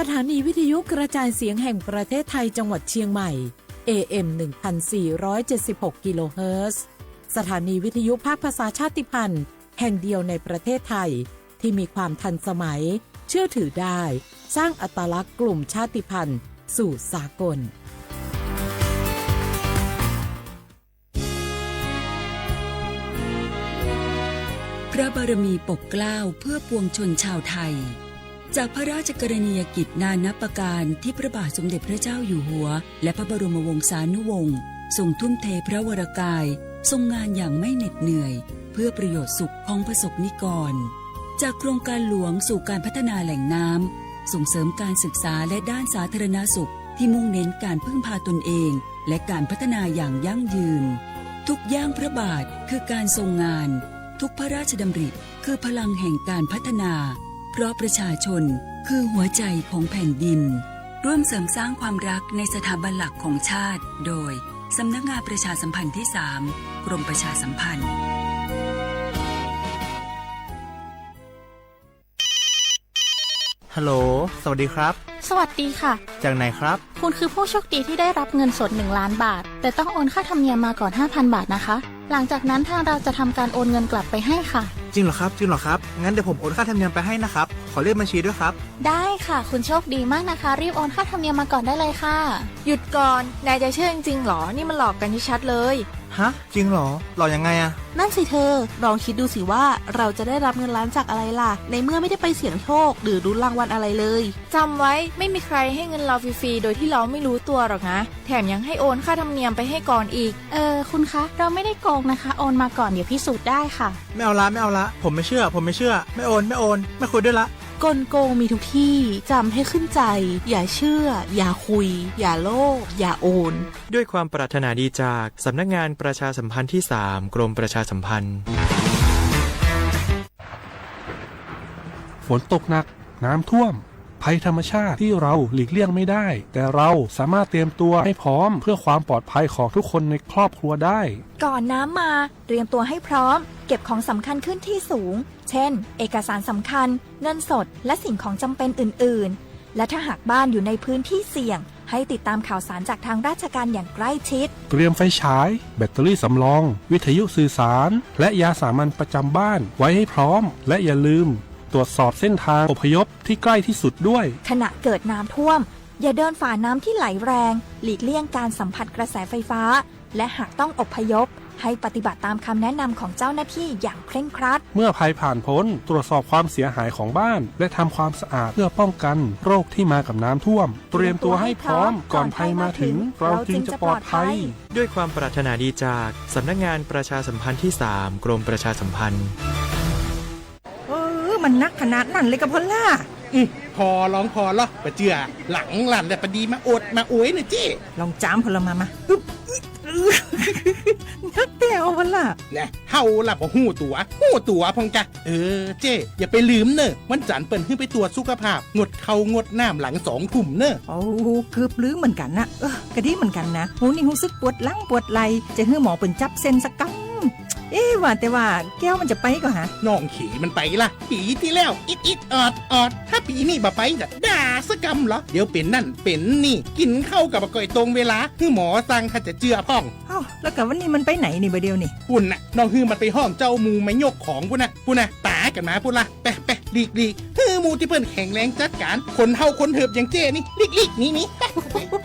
สถานีวิทยุกระจายเสียงแห่งประเทศไทยจังหวัดเชียงใหม่ AM 1476 กิโลเฮิรตซ์สถานีวิทยุภาคภาษาชาติพันธุ์แห่งเดียวในประเทศไทยที่มีความทันสมัยเชื่อถือได้สร้างอัตลักษณ์กลุ่มชาติพันธุ์สู่สากลพระบารมีปกเกล้าเพื่อปวงชนชาวไทยจากพระราชกรณียกิจนานับประการที่พระบาทสมเด็จพระเจ้าอยู่หัวและพระบรมวงศานุวงศ์ทรงทุ่มเทพระวรกายทรงงานอย่างไม่เหน็ดเหนื่อยเพื่อประโยชน์สุขของประสบนิกรจากโครงการหลวงสู่การพัฒนาแหล่งน้ำส่งเสริมการศึกษาและด้านสาธารณสุขที่มุ่งเน้นการพึ่งพาตนเองและการพัฒนาอย่างยั่งยืนทุกย่างพระบาทคือการทรงงานทุกพระราชดำริคือพลังแห่งการพัฒนาเพราะประชาชนคือหัวใจของแผ่นดินร่วมเสริมสร้างความรักในสถาบันหลักของชาติโดยสำนักงานประชาสัมพันธ์ที่ 3 กรมประชาสัมพันธ์ฮัลโหลสวัสดีครับสวัสดีค่ะจากไหนครับคุณคือผู้โชคดีที่ได้รับเงินสด1 ล้านบาทแต่ต้องโอนค่าธรรมเนียมมาก่อน 5,000 บาทนะคะหลังจากนั้นทางเราจะทำการโอนเงินกลับไปให้ค่ะจริงเหรอครับงั้นเดี๋ยวผมโอนค่าธรรมเนียมไปให้นะครับขอเลขบัญชีด้วยครับได้ค่ะคุณโชคดีมากนะคะรีบโอนค่าธรรมเนียมมาก่อนได้เลยค่ะหยุดก่อนนายจะเชื่อจริงๆหรอนี่มันหลอกกันชัดๆเลยฮะจริงเหรอหลอกยังไงอะนั่นสิเธอลองคิดดูสิว่าเราจะได้รับเงินล้านจากอะไรล่ะในเมื่อไม่ได้ไปเสี่ยงโชคหรือลุ้นรางวัลอะไรเลยจำไว้ไม่มีใครให้เงินเราฟรีๆโดยที่เราไม่รู้ตัวหรอกนะแถมยังให้โอนค่าธรรมเนียมไปให้ก่อนอีกคุณคะเราไม่ได้โกงนะคะโอนมาก่อนเดี๋ยวพิสูจน์ได้ค่ะไม่เอาละผมไม่เชื่อไม่โอนไม่คุยด้วยละกลโกงมีทุกที่จำให้ขึ้นใจอย่าเชื่ออย่าคุยอย่าโลภอย่าโอนด้วยความปรารถนาดีจากสำนักงานประชาสัมพันธ์ที่ 3 กรมประชาสัมพันธ์ฝนตกหนักน้ำท่วมภัยธรรมชาติที่เราหลีกเลี่ยงไม่ได้แต่เราสามารถเตรียมตัวให้พร้อมเพื่อความปลอดภัยของทุกคนในครอบครัวได้ก่อนน้ำมาเตรียมตัวให้พร้อมเก็บของสำคัญขึ้นที่สูงเช่นเอกสารสำคัญเงินสดและสิ่งของจำเป็นอื่นๆและถ้าหากบ้านอยู่ในพื้นที่เสี่ยงให้ติดตามข่าวสารจากทางราชการอย่างใกล้ชิดเตรียมไฟฉายแบตเตอรี่สำรองวิทยุสื่อสารและยาสามัญประจำบ้านไว้ให้พร้อมและอย่าลืมตรวจสอบเส้นทางอพยพที่ใกล้ที่สุดด้วยขณะเกิดน้ำท่วมอย่าเดินฝ่าน้ำที่ไหลแรงหลีกเลี่ยงการสัมผัสกระแสไฟฟ้าและหากต้องอพยพให้ปฏิบัติตามคำแนะนำของเจ้าหน้าที่อย่างเคร่งครัดเมื่อภัยผ่านพ้นตรวจสอบความเสียหายของบ้านและทำความสะอาดเพื่อป้องกันโรคที่มากับน้ำท่วมเตรียมตัวให้พร้อมก่อนภัยมาถึงเราจึงจะปลอดภัยด้วยความปรารถนาดีจากสำนักงานประชาสัมพันธ์ที่ 3 กรมประชาสัมพันธ์มันนักขนาดนั้นเลยกับพ่อล่ะพอร้องพอเหรอปะเจือหลังหลันแต่ปะดีมาอดมาโอยนะเจ้ลองจ้ามพลมานักแต่เอาพ่อล่ะเนี่ยเฮาล่ะบ่หู้ตัวพงกะเจ้อย่าไปลืมเนอะวันจันทร์เปิ้นขึ้นไปตรวจสุขภาพงดเข้างดน้ำหลัง2 ทุ่มเนอะโอ้เกือบลืมเหมือนกันนะกะดีเหมือนกันนะหูนี่รู้สึกปวดหลังปวดไหล่จะให้หมอเปิ้นจับเส้นสักกังว่าแต่ว่าแก้วมันจะไปก็ฮะน้องขี่มันไปล่ะปีที่แล้วอิดออดถ้าปีนี้บ่ไปจะด่าสกำเหรอเดี๋ยวเป็นนั่นเป็นนี่กินข้าวกับก่อยตรงเวลาคือหมอสั่งถ้าจะเจือพ่องแล้วกับวันนี้มันไปไหนนี่บ่เดียวนี่ปุ่นน่ะน้องฮือมันไปห้องเจ้ามูไม่ยกของปุ่นน่ะตากันมาปุ่นล่ะไปหลีกฮือมูที่เพิ่นแข็งแรงจัดการคนเฮาคนเถิบอย่างเจ้นี่หลีกนี่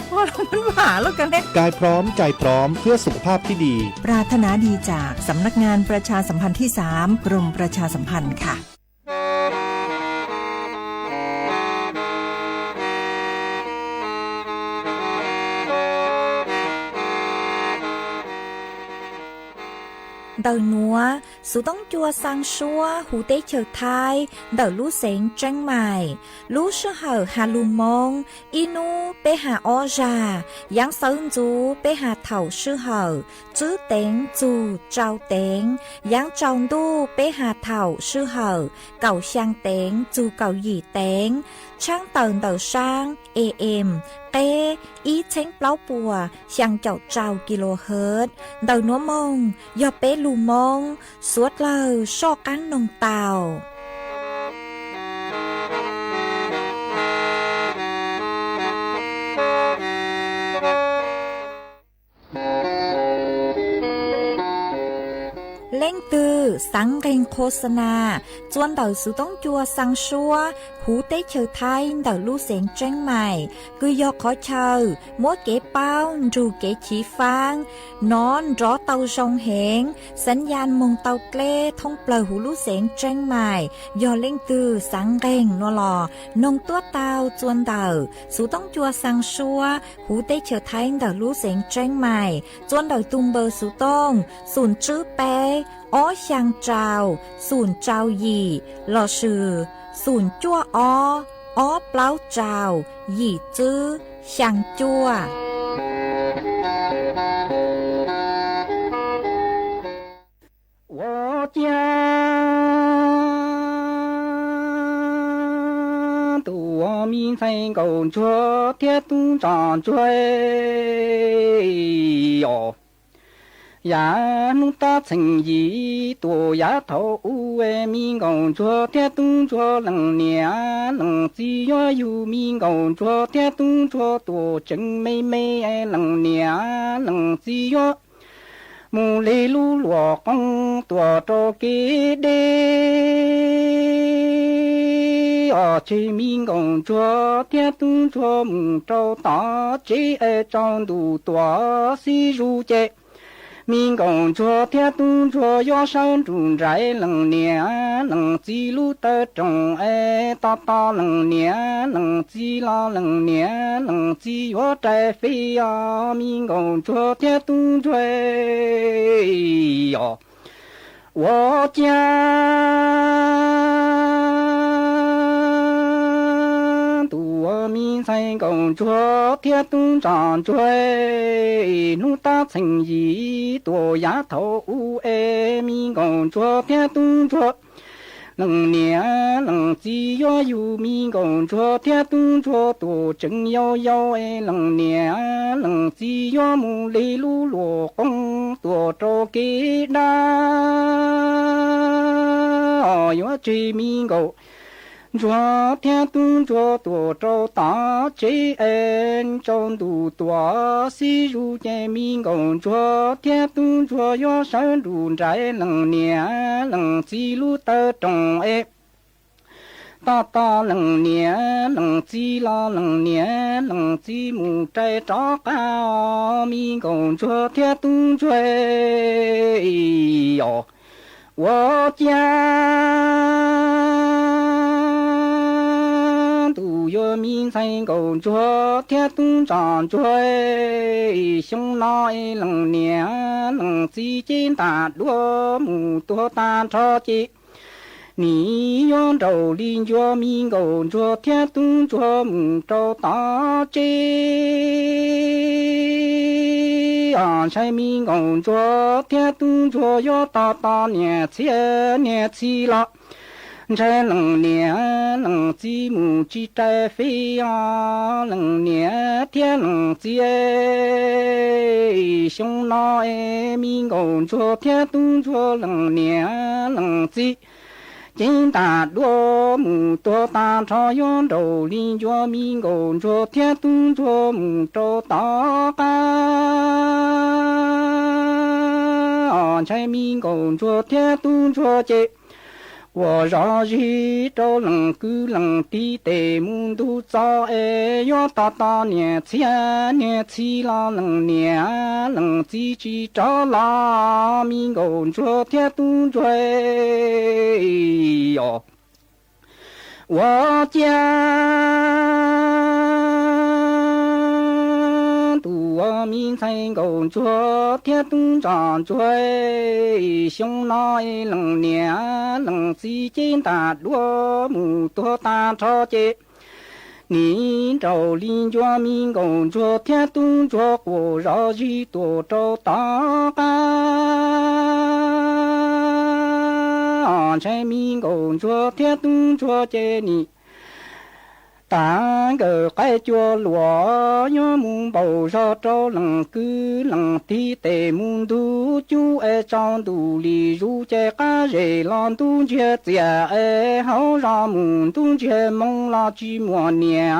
พอมันหาแล้วกันแน่กายพร้อมใจพร้อมเพื่อสุขภาพที่ดีปรารถนาดีจากสำนักงานประชาสัมพันธ์ที่ 3 กรมประชาสัมพันธ์ค่ะĐầu núa, số tông chua sang xua, hú tế chờ thai, đầu lũ xén tranh mài, lũ sư hở hà lù mông, inu bê hà o già, giáng sơn chú bê hà thảo sư hở, chứ tên chú trao tên, giáng trong đu bê hà thảo sư hở, cầu sang tên chú cầu dì tên, trang tờn đầu sang, AM, tê, ý chánh pláu bùa, sang chậu trao kHz, đầu núa mông, do bê lù mông, suốt lờ so cán nông tàu. ล่งตือสังเร่งโฆษณาจวนเดาสุต้องจัวสังชัวหูเต้เชอไทยเดาลู่เสียงเจ้งใหม่กุยยอกขอเชอมัวเก๋เป้ารูเก๋ฉีฟางนอนรอเตาชงเหงสัญญาณมงเตาเกล้ท่องเปล่าหูลู่เสียงเจ้งใหม่ยอเล่งตือสังเร่งนัวหลอนงตัวเตาจวนเดาสุต้องจัวสังชัวหูเต้เชอไทยเดาลู่เสียงเจ้งใหม่จวนเดาตุงเบอร์สุต้องศูนย์จื้อเป้อ้อช่างเจ้าศูนย์เจ้าหยี่หล่อชื่อศูนย์จั่วอ้อเปล่าเจ้าหยี่จื้อช่างจั่ว我家杜我民生工作铁东长追哟。呀，弄大成意多呀头为民工作，铁动作能年能只要有民工作，铁动作多真美美能年能只要。木里路落光多着给的，啊，去民工作，铁动作木着大这张度多是如这。民工作铁动作要上中在能年能记录的中大大能年能记啦能年能记我在飞呀民工作铁动作哟我家我民生工作铁动长追，努大成意多丫头民工作铁动作，能年能只要有民工作铁动作多真要能年能只要木里路落工多着给那要追民工。昨天动作多找大这中度多是如见民工昨天动作要上路在能年能记录的中大大能年能记啦能年能记木在找高民工昨天动作哟我家都有民生工作铁动长追胸内能年能自见大多木多大超级你用着邻居民工作铁动作木着大街啊在民工作铁动作要大大年起了在能年能积木积在飞呀，能年天能积胸内民工作天动作能年能积。金大多木多大朝阳州邻居民工作天动作木州大干在民工作天动作节我让日照能够能地的木都早要大大年前年起啦能年能自己找啦民工作天动作哟我家我民生工作铁动长追胸内能年能自见大多木多大超级你找邻居民工作铁动作过绕日多找大干在民工作铁动作接你但个该做罗要木包上找能够能地的木都就长度里如这个热浪都觉这好让木都觉梦了寂寞年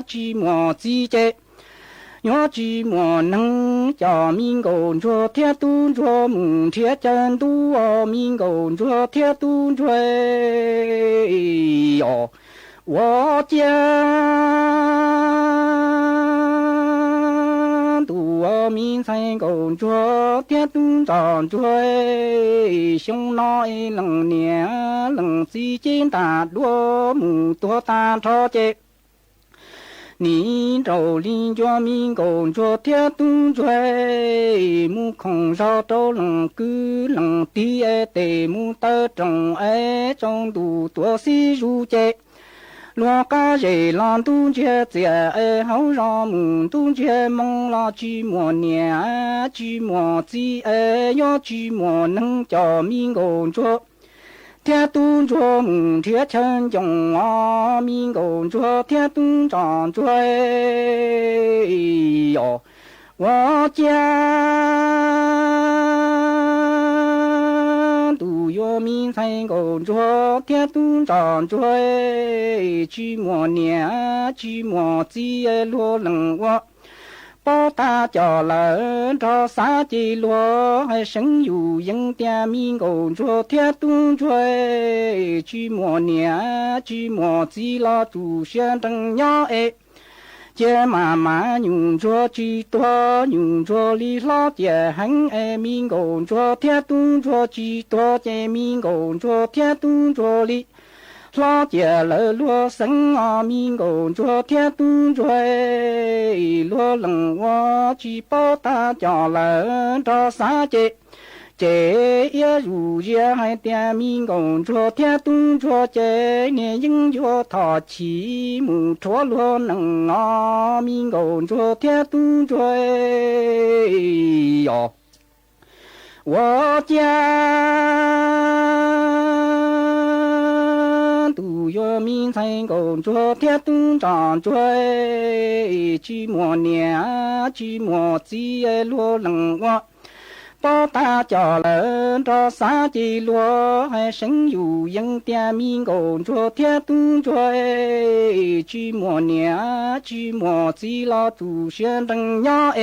寂寞季节我寂寞能叫民工作天都做母天真都民工作天都做哟，我家都民才工作天都长做，兄老能年能之间大多母多大超节。你找邻居民工作天都追，木空烧到冷谷冷地地木的种种都多些如节，罗家人浪都节节好让木都节梦了寂寞年寂寞季要寂寞能叫民工作。天都做母天成中啊，民工作天都长追哟，我家都有民才工作天都长追，寂寞年寂寞季落冷我。包大家人着三季落，还生有应点民工作天都追，寂寞年寂寞季了主选等鸟见妈妈用着几多，用着里老见很民工作天都做几多，见民工作天都做里。老姐了罗生啊，民工作天都追，罗冷我去报大家人着三节，这也如今还点民工作天都做，这年应着他起木着罗冷啊，民工作天都追哟，我家都有民才工作天都长追，寂寞年寂寞季落冷我，包大家人着三季落，还生有应点民工作天都追，寂寞年寂寞季了主选等鸟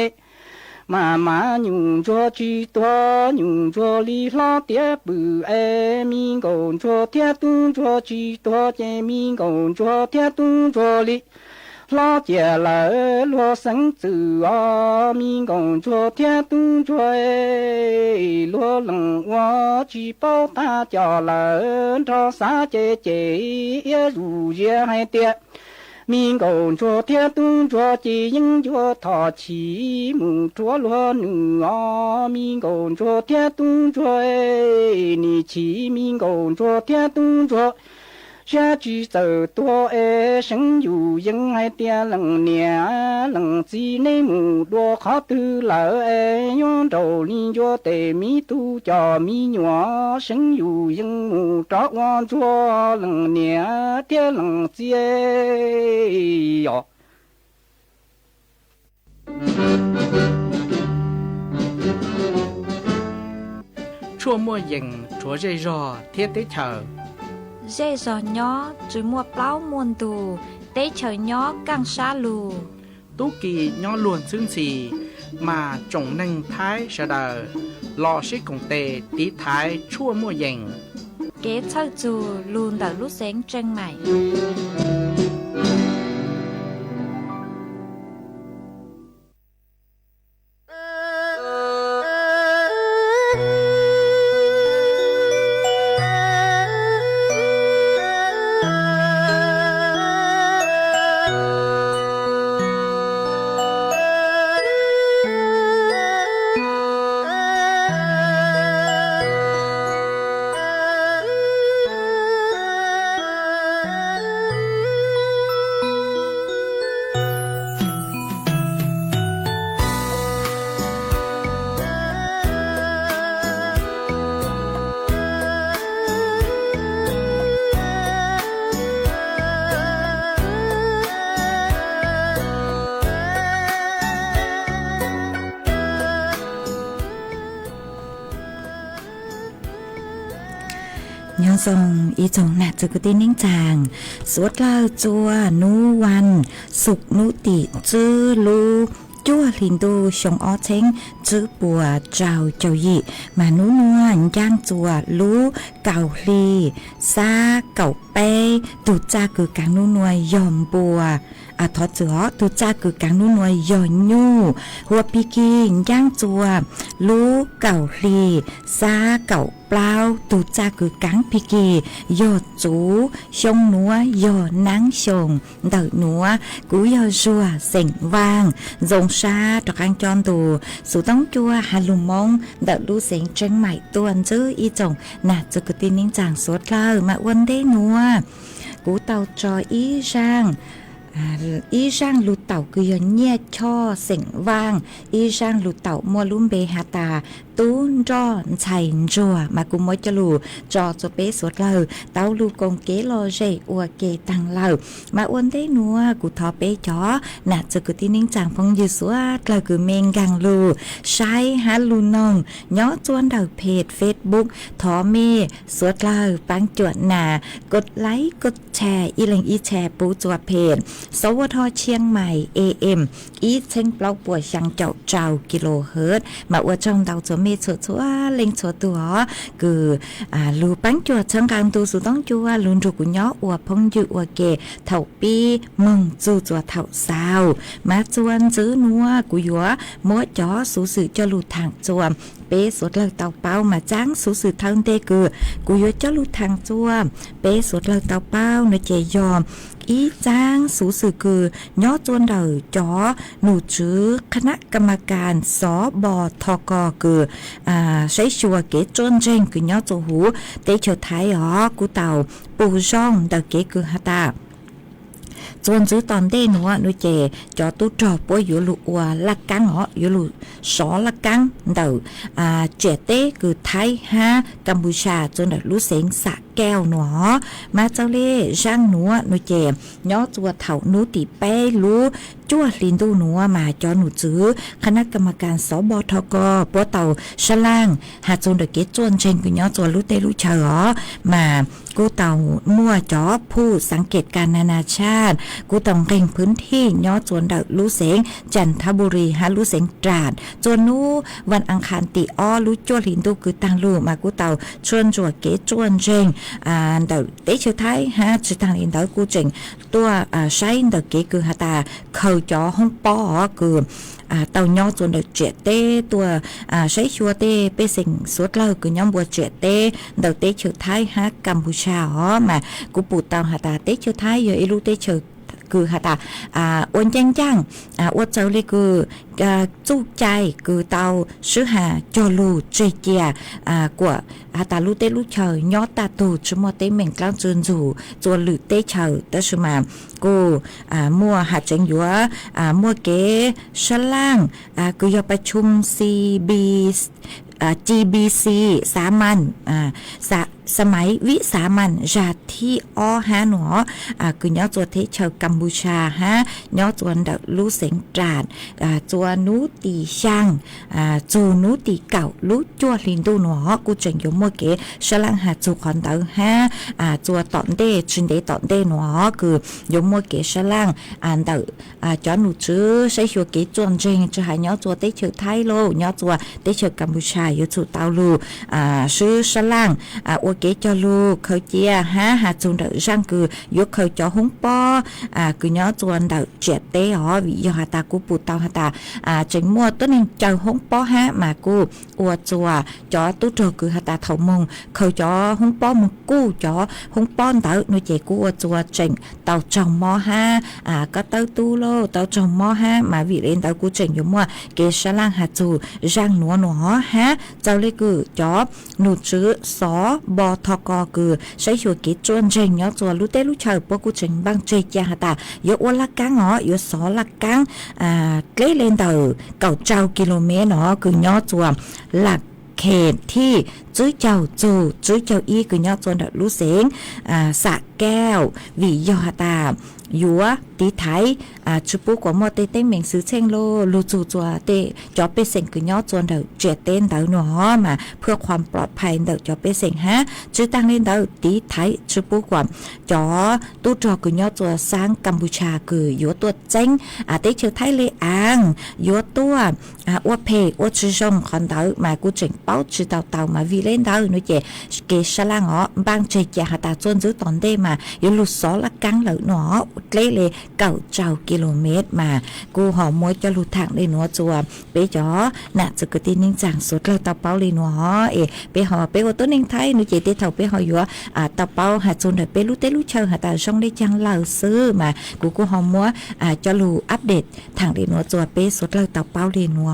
妈妈用着几多，用着里老爹不民工作天都做几多，见民工作天都做里老姐来罗生走啊，民工作天都追，罗冷我去报大家人着三姐姐也如也还爹。民工作天都做，只应着他起木着罗女啊，民工作天都做，你起民工作天都做，下去走多生有应还点冷年冷季内木多好多了用着邻居的米都叫米娘生有应木着往做冷年点冷季哟。ชั่วมัวยิงชัวใจรอเทียดได้เฉอ dễ dò nhó rồi mua plau muôn tù tế chờ nhó càng xa lù ตุกีย้อนล้วนซึ่งสีมาจงหนึ่งท้ายเสดอรอชิกงเตตีท้ายชั่วมัวยิง kế thơ dù lùn đỡ lúc sáng chân mày ยอทรงอีจงหนักจุกตินิ่งจางสวดเล่าจัวนูวันสุกนุติจื้อลูจ chua liền đu sông ó chén chữ bùa trào chào dị mà nú nua giang chùa lú cào ly xa cậu pe tụ cha cứ càng nú nuôi dòm bùa thọ chữa tụ cha cứ càng nú nuôi dò nhu hùa pi kỳ giang chùa lú cào ly xa cậu bao tụ cha cứ cắn pi kỳ dò chú sông núa dò nắng sông đợi núa cú dò rùa sỉnh vàng dòng xa trọc ăn tròn tù số tông chua hà lùm mông đợi lú sỉnh tranh mày tuần chứ y chồng nà cho cứ tin nín chàng suốt lờ mà quân đế núa cú tàu cho ý rang y rang lụt tàu cứ nhẹ cho sỉnh vang y rang lụt tàu mua lúm bê hà tà tún cho chảy rùa mà cũng mới cho lù cho bé suốt lờ tàu lù con kế lo dễ ua kê tăng lờ mà uốn thế nua cụ thọ bé chó nạt cho cứ tin nín chàng phong dư suốt lờ cứ men gang lù sai há lù nông nhó chuan đầu page Facebook thọ mê suốt lờ bán chuột nàกดไลค์กดแชร์อีหลังอีแชร์ปูจัวเพจสวทเชียงใหม่ AM อีเชิงเปล่าป่วยช่างเจ้าเจ้ากิโลเฮิรตซ์มาว่าจ้องดาวจัวเมชัวชัวเล็งชัวตัวคือลูปังจัวเชิงกลางตัวสุต้องจัวลุนจุกุย้ออวพงยือวเกเท่าปีมึงจูจัวเท่าสาวมาจวนซื้อนัวกุยัวมัวจ๋อสูสื่อจะลูทางจัวเป้สดเลยเตาเป้ามาจ้างสูสื่อทางเตกือกุยัวจะลูทางจัวเป้สดเลยเตาเป้าเนเจยอมอีจ้างสูสื่อคือย่อจวนเดอจ๋อหนูจื้อคณะกรรมการสบทกคือใช้ชัวเก๋จวนเจงคือย่อจูหูเตเฉไทยกูเต่าปูช่องเดอเก๋คือฮาตาจวนซื้อตอนเด้หนูนุเจจอตู้จอป่วยอยู่ลูอัวลักกังอยู่ลูสอลักกังเดอเจเต้คือไทยฮะกัมพูชาจนเดอรู้เสียงสะแก้วหนอมาเจ้าเล่ช่างหนูนุเจย่อตัวเถ่านูตีเป้รู้จั่วลินดูหนูมาจอหนูจื้อคณะกรรมการสบทกปัวเต่าฉลางหาจนเดอเกจวนเชงกุย่อตัวรู้เตรู้เฉอมากูเต่ามั่วจ๋อผู้สังเกตการนานาชาติกูต้องเร่งพื้นที่ย่อจวนเดอรู้เสียงจันทบุรีฮะรู้เสียงตราดจวนนู้วันอังคารติรู้จั่วลินดูคือตังลูมากูเต่าชวนจั่วเกจวนเชงเดอเตชื่อไทยฮะชื่อทางลินเดอกูเจงตัวใช้เดอเกคือฮาตาเขาจ๋อห้องป้อคือเต่าย่อจวนเดอเจเต้ตัวใช้ชัวเต้เป็นสิ่งสุดเลยคือย้อมบัวเจเต้เดอเตชื่อไทยฮะกัมพูชามากูปูเต่าฮาตาเตชื่อไทยอยู่ไอ้ลูกเตชื่อคือฮะตาอ้วนจังจังอ้วนเจ้าเลยคือจู้ใจคือเตาซื้อหาจอลูเจเจียกว่าฮะตาลูเตลูเฉยย้อตาตูชั่วโมงเตเหม่งกลางจนจู่จวนหรือเตเฉยแต่สมากูมัวหาจังยัวมัวเก๋ฉล่างกูยอประชุม GBC สามัญสมัยวิสามัญญาที่ฮะหนอคือย่อตัวเทเชอกัมพูชาฮะย่อตัวเดลูเสียงตราดตัวนูตีช่างจูนูตีเก่าลูจัวลินดูหนอกูจังยมมัวเกฉลังหาจูคอนเตอร์ฮะตัวตอนเดชินเดตอนเดหนอคือยมมัวเกฉลังเดจอหนูชื่อใช้ชัวเกจวนเจงจะหาย่อตัวเตเชอไทยโลย่อตัวเตเชอกัมพูชาอยู่จู่เตาลูชื่อฉลังเก๋cho lu khởi chia hạt chung đợi răng cứ yếu khởi cho húng po cứ nhớ chuan đợi trẻ té vì do hạt ta cú bù tao hạt ta chính mua tốt nên chờ húng po mà cú ua chùa cho tú trừ cứ hạt ta thầu mông khởi cho húng po một cú cho húng po đợi nuôi trẻ cú ua chùa chỉnh tàu trồng mo có tao tu lô tàu trồng mo mà vì lên tàu cú chỉnh giống mua kế sa lang hạt chù răng nó cháu lấy cứ cho nụ chữ xó bò thọ cò cứใช้ชัวเกจวนเจงย่อตัวรู้เต้รู้เฉยพวกกูเจงบางเจจาตายกว่าลักกังยกสอลักกังเกลเลนเตอร์เก่าเจ้ากิโลเมตรคือย่อตัวหลัก เขตที่จุ้ยเจ้าจูจุ้ยเจ้าอีคือยอดจวนดอกลูเสงสะแก้ววิยอตายัวตีไทยชุปุกว่าหมดเต้งเหม่งซื้อเชงโลลูจูจัวเตจอเปเซ็งคือยอดจวนดอกเจเต้นดาวหนอมาเพื่อความปลอดภัยดอกจอเปเซ็งฮะชื่อตั้งเล่นดาวตีไทยชุปุกว่าจอตู้จอคือยอดจัวสร้างกัมพูชาคือยัวตัวเจ้งเต้เชื่อไทยเลยอ่างยัวตัวอ้วเพกอ้วชื่อชงคอนดาวมากูเจ๋งเป้าชื่อเต่ามาวีเล่นดาวนุเจเกชลางอ๋อบางใจจะหาตาจนซื้อตอนเดมายัวลุดซอละกังเหล่าหนอเล่เลยเก่าเจ้ากิโลเมตรมากูหอมมวยจะลุดทางเลยหนัวจัวไปจ๋อน่ะจะกตินิ่งจังสุดเราตาเป้าเลยหนัวไปหอไปโอต้นนิ่งไทยนุเจเตเถาไปหอยัวตาเป้าหาจนเดไปลุเตลุเชอหาตาช่องได้จังเหล่าซื้อมากูหอมมัวจะลุอัปเดตทางเลยหนัวจัวไปสุดเราตาเป้าเลยหนัว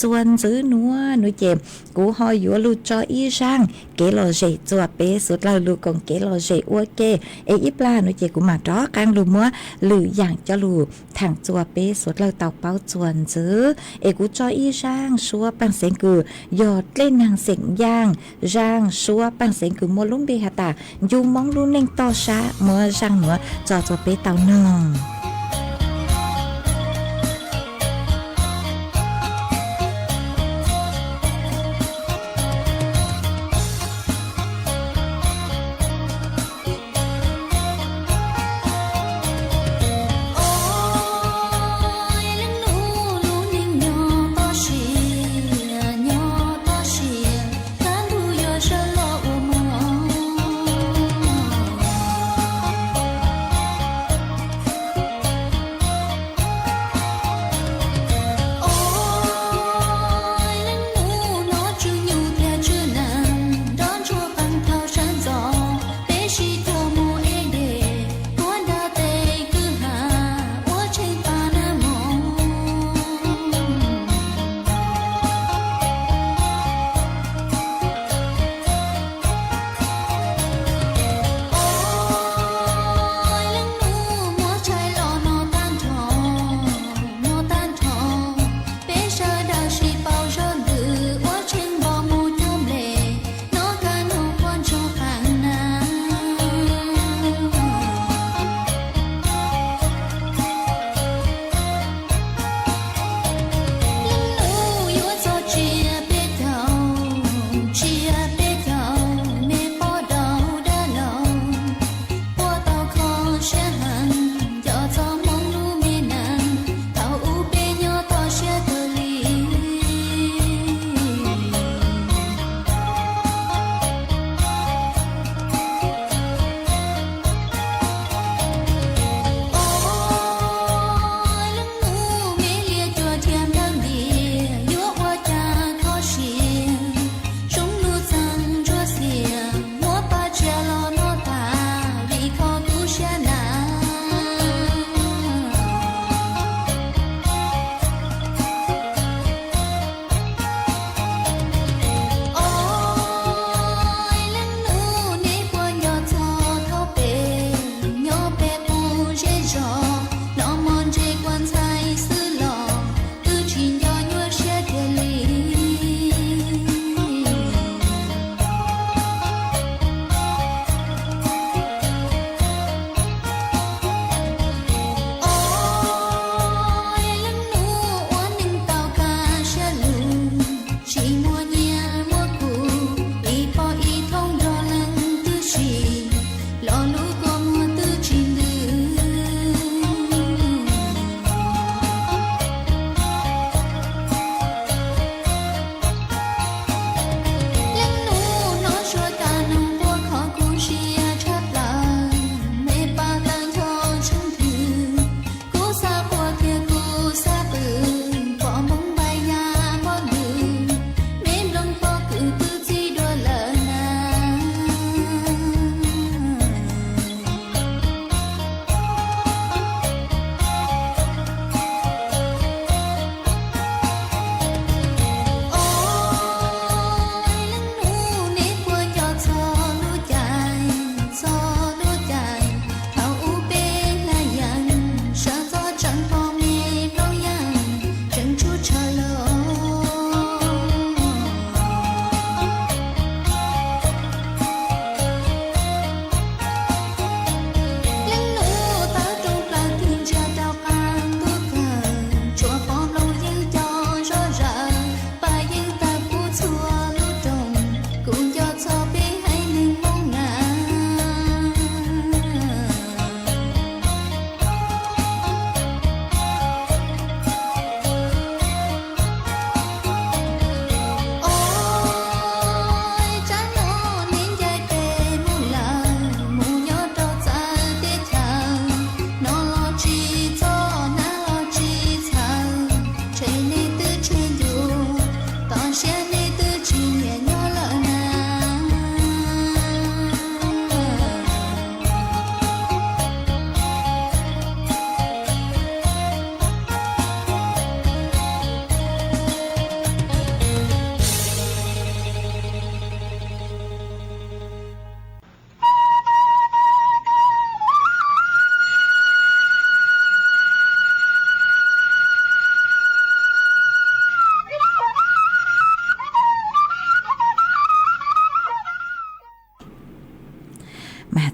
จวนซื้อหนัวนุเจกูหอยัวลุจออีช่างเกลอเจจัวไปสุดเราลุกงเกลอเจอ้วเกอีปลานุเจกูมาจ้อกลางลุมัวหรืออย่างจะลูทางจัวเป้สดเราเต่าเป้าจวนซื้อกูจออีช่างชัวปังเสียงคือยอดเล่นนางเสียงย่างร่างชัวปังเสียงคือมัวลุ่มเบหตาอยู่มองลุ่นเน่งต่อช้าเมื่อช่างเหนือจอจัวเป้เต่านอง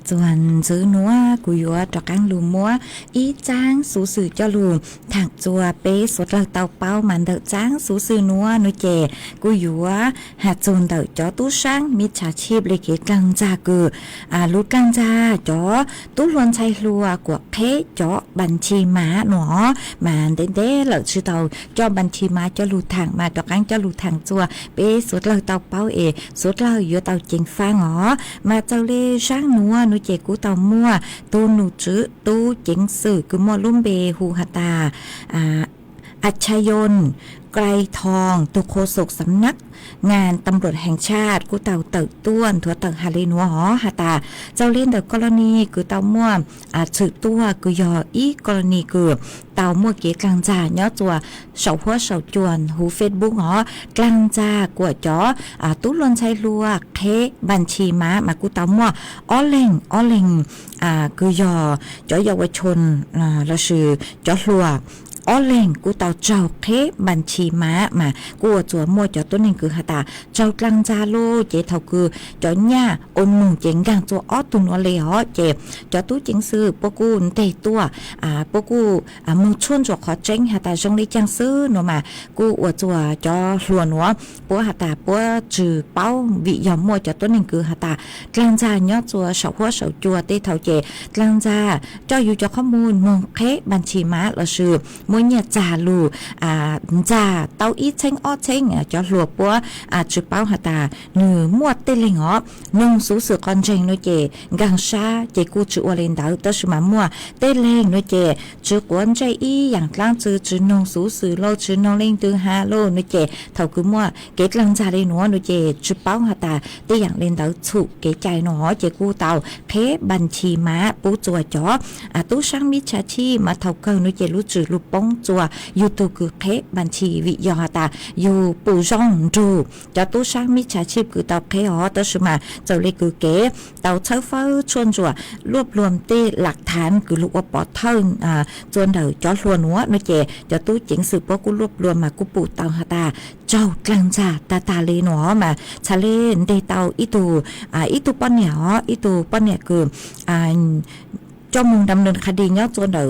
จวนซื้อนัวกูยัวจอกังลูมัวอีจ้างสูสื่อเจ้าลูถักจัวเป้สดเราเตาเป้ามันเดอจ้างสูสื่อนัวนุเจกูยัวหาจูนเดอจอตู้ช่างมิจฉาชีพเลยเกกลังจาคือลุดกลังจาจอตู้ลวนชัยลัวกว่าเพจอบัญชีม้าหนอมาเด้เด้เหล่าชื่อเตาจอบัญชีม้าเจ้าลูถังมาจอกังเจ้าลูถังจัวเป้สดเราเตาเป้าสดเราอยู่เตาเจงฟ้าหอมาเจ้าเล่ช่างนัวนุเจกูเตามั่วตูหนูจื้อตูเจงสื่อคือมัวลุ่มเบหูหตาอัจฉยนไกรทองตุโคศกสำนักงานตำรวจแห่งชาติกูเต่าเติบต้วนถั่วเติบฮาเลนัวหอหาตาเจ้าเล่นเด็กกรณีคือเต่าม่วสืบตัวคือยออีกรณีคือเต่าม่วเก๋กลางจ่าย่อจัวเสาหัวเสาจวนหูเฟซบุ๊กหอกลางจ่ากวดจ๋อตู้ลนชัยลัวเคบัญชีม้ามากูเต่าม่วอ้อเล่งคือยอจ๋อเยาวชนละชื่อจ๋อลัวอ้อเล่งกูเต่าเจ้าเคบัญชีม้ามากูจัวมัวจ่อตัวนึงคือหาตาเจ้ากลางจาโลเจเท่าคือจ่อญ่าอนมุงเจงกลางจัวอ้อตุนวเลยฮอเจจ่อตู้เจงซื้อปกูนเตตัวปกูมึงชวนจ่อขอเจงหาตาจงได้จังซื้อหนูมากูอวดจัวจ่อหลวนหัวปัวหาตาปัวจือเป้าวิยอมมัวจ่อตัวนึงคือหาตากลางจาย่อจัวเสาหัวเสาจัวเตเท่าเจกลางจาเจ้าอยู่จ่อข้อมูลมงเคบัญชีม้าละชื่อมวยเนี่ยจ่าลูจ่าเต้าอีเช่งอ้อเช่งจะหลัวปัวจุดเป้าหาตาหนึ่งมวดเตลิงอ๋อนงสูสือคอนเจงโนเจกังชาเจกูจูอเลนดาวตัวสมามัวเตเลงโนเจจูกวนใจอีอย่างกลางจือจูนงสูสือโลจูนงเลงตือฮาโลโนเจเท่าคือมัวเกตลังจ่าเลยหนัวโนเจจุดเป้าหาตาเตอย่างเลนดาวฉุเกใจหนอเจกูเตาเพบัญชีม้าปูจัวจ๋อตู้ช่างมิจฉาชีพมาเท่าเกินโนเจรู้จือรู้ป้องจัวอยู่ตัวคือเคบัญชีวิยอตาอยู่ปูจ่องจูจะตู้ช่างมิจฉาชีพคือเตาเคหอตัวสมาเจ้าเล็กคือเก๋เตาเช่าเฝ้าชวนจัวรวบรวมตีหลักฐานคือลูกว่าปอดเท่าจวนเดาจอลัวนัวโนเจจะตู้เจ๋งสืบว่ากูรวบรวมมากูปูเตาหาตาเจ้ากลางจ่าตาเลหนอมาชาเลนเดเตาอีตูป้อนเนี่ยอีตูป้อนเนี่ยคือเจ้ามึงดำเนินคดีย่อจวนเดา